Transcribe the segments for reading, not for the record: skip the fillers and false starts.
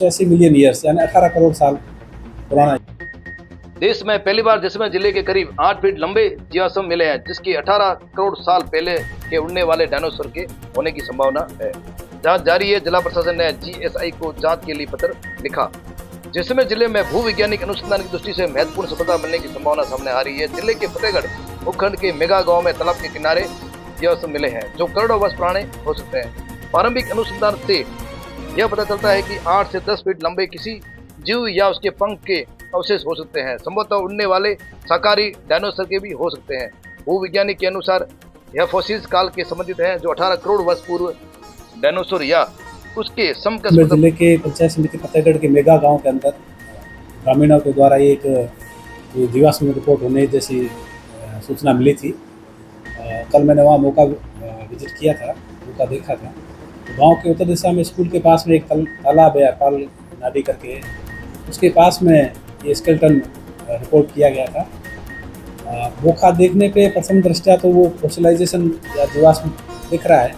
80 million years यानी 18 करोड़ साल पुराना। देश में पहली बार जैसलमेर जिले के करीब 8 फीट लंबे जीवाश्म मिले हैं, जिसकी 18 करोड़ साल पहले के उड़ने वाले डायनासोर के होने की संभावना है। जांच जारी है। जिला प्रशासन ने जीएसआई को जांच के लिए पत्र लिखा। जैसलमेर जिले में भूवैज्ञानिक अनुसंधान की दृष्टि से महत्वपूर्ण सफलता मिलने की संभावना सामने आ रही है। जिले के फतेहगढ़ उपखंड के मेगा गांव में तालाब के किनारे जीवाश्म मिले हैं, जो करोड़ों वर्ष पुराने हो सकते हैं। प्रारंभिक अनुसंधान से यह पता चलता है कि 8 से 10 फीट लंबे किसी जीव या उसके पंख के अवशेष हो सकते हैं। संभवतः उड़ने वाले शाकाहारी डायनासोर के भी हो सकते हैं। भूवैज्ञानिक के अनुसार यह फॉसिल्स काल के संबंधित हैं, जो 18 करोड़ वर्ष पूर्व डायनासोर या उसके समकक्ष जिले के पंचायत समिति फतेहगढ़ के मेगा गांव के अंदर ग्रामीणों के द्वारा एक जीवाश्म रिपोर्ट होने जैसी सूचना मिली थी। कल मैंने वहाँ मौका विजिट किया था, मौका देखा था। तो गांव के उत्तर दिशा में स्कूल के पास में एक तालाब है, पाल नाडी करके, उसके पास में ये स्केलेटन रिपोर्ट किया गया था। मौका देखने पे प्रथम दृष्टया तो वो फॉसिलाइजेशन या जीवाश्म दिख रहा है,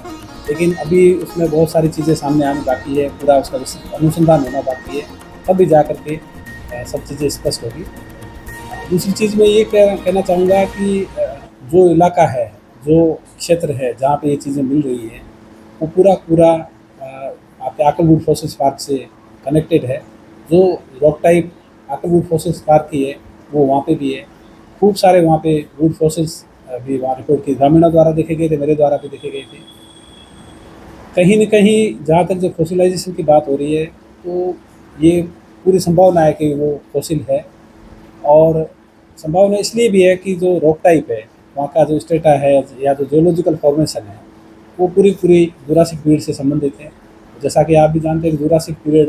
लेकिन अभी उसमें बहुत सारी चीज़ें सामने आनी बाकी है, पूरा उसका अनुसंधान होना बाकी है, तब भी जा करके सब चीज़ें स्पष्ट होगी। दूसरी चीज़ मैं ये कहना चाहूँगा कि जो इलाका है, जो क्षेत्र है जहाँ पे ये चीज़ें मिल रही है, वो पूरा आपके आकलवुड फॉसिल्स पार्क से कनेक्टेड है। जो rock type Akal wood fossils park की है वो वहाँ पे भी है। खूब सारे वहाँ पे वुड फॉसिल्स भी वहाँ रिपोर्ट की, ग्रामीणों द्वारा देखे गए थे, मेरे द्वारा भी देखे गए थे। कहीं न कहीं जहाँ तक जो फॉसिलाइजेशन की बात हो रही है, तो ये पूरी संभावना है कि वो फॉसिल है। और संभावना इसलिए भी है कि जो रॉक टाइप है, वहाँ का जो स्टेटा है या जो जियोलॉजिकल फॉर्मेशन है, वो पूरी जुरासिक पीरियड से संबंधित है। जैसा कि आप भी जानते हैं कि जुरासिक पीरियड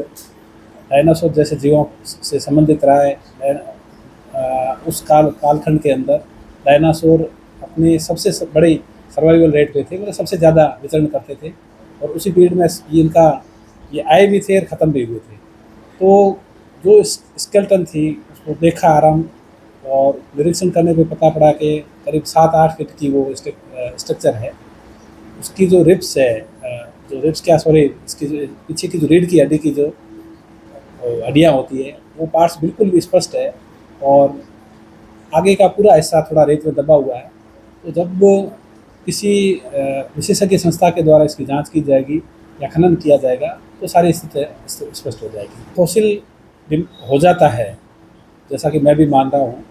डायनासोर जैसे जीवों से संबंधित रहा है। उस कालखंड के अंदर डायनासोर अपने सबसे बड़ी सर्वाइवल रेट पे थे, मतलब सबसे ज़्यादा विचरण करते थे, और उसी पीरियड में ये आए भी थे और ख़त्म भी हुए थे। तो जो स्केलेटन थी उसको देखा आराम, और निरीक्षण करने पे पता पड़ा कि करीब 7-8 फीट की वो स्ट्रक्चर है। उसकी जो रिब्स है, इसकी जो पीछे की जो रीढ़ की हड्डी की जो हड्डियाँ होती है, वो पार्ट्स बिल्कुल भी स्पष्ट है, और आगे का पूरा हिस्सा थोड़ा रेत में दबा हुआ है। तो जब किसी विशेषज्ञ संस्था के द्वारा इसकी जांच की जाएगी या खनन किया जाएगा, तो सारी स्थिति स्पष्ट हो जाएगी। फॉसिल हो जाता है, जैसा कि मैं भी मान रहा हूँ,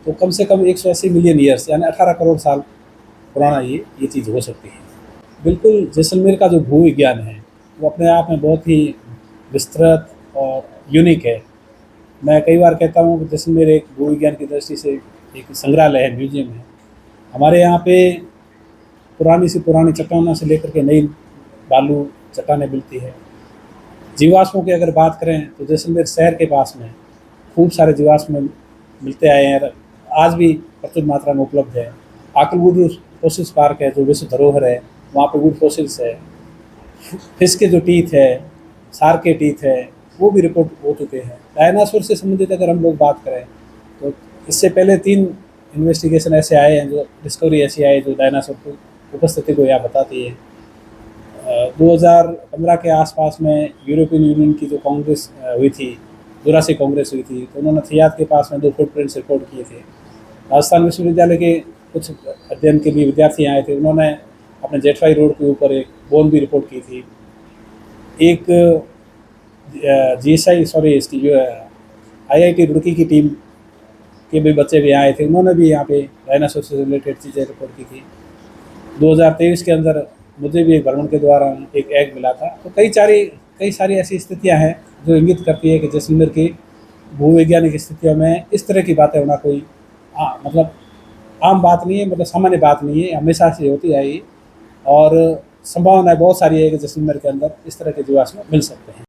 तो कम से कम 180 मिलियन ईयर्स यानी 18 करोड़ साल पुराना ये चीज़ हो सकती है। बिल्कुल जैसलमेर का जो भूविज्ञान है वो अपने आप में बहुत ही विस्तृत और यूनिक है। मैं कई बार कहता हूँ कि जैसलमेर एक भूविज्ञान की दृष्टि से एक संग्रहालय है, म्यूजियम है। हमारे यहाँ पे पुरानी से पुरानी चट्टानों से लेकर के नई बालू चट्टानें मिलती है। जीवाश्मों की अगर बात करें तो जैसलमेर शहर के पास में खूब सारे जीवाश्म मिलते आए हैं, आज भी प्रचुर मात्रा में उपलब्ध है। आकलवुड फॉसिल्स पार्क है जो विश्व धरोहर है, वहाँ पे वुड फॉसिल्स है। फिश के जो टीथ है, शार्क के टीथ है, वो भी रिपोर्ट हो चुके हैं। डायनासोर से संबंधित अगर हम लोग बात करें तो इससे पहले 3 इन्वेस्टिगेशन ऐसे आए हैं, जो डिस्कवरी ऐसी आई जो डायनासोर की उपस्थिति को यहाँ बताती है। 2015 के आसपास में यूरोपियन यूनियन की जो कांग्रेस हुई थी, जुरासिक कांग्रेस हुई थी, तो उन्होंने थियात के पास में 2 फुटप्रिंट्स रिकॉर्ड किए थे। राजस्थान विश्वविद्यालय के कुछ अध्ययन के लिए विद्यार्थी आए थे, उन्होंने अपने जेठवाई रोड के ऊपर एक बोन भी रिपोर्ट की थी। एक इसकी जो IIT रुड़की की टीम के भी बच्चे भी आए थे, उन्होंने भी यहाँ पे डायनासोर से रिलेटेड चीज़ें रिपोर्ट की थी। 2023 के अंदर मुझे भी एक भ्रमण के द्वारा एक एग मिला था। तो कई सारी ऐसी स्थितियाँ हैं जो इंगित करती है कि जैसलमेर की भूवैज्ञानिक स्थितियों में इस तरह की बातें होना कोई मतलब आम बात नहीं है, मतलब सामान्य बात नहीं है, हमेशा से होती आई। और संभावनाएं बहुत सारी है कि जैसलमेर के अंदर इस तरह के जीवाश्म मिल सकते हैं।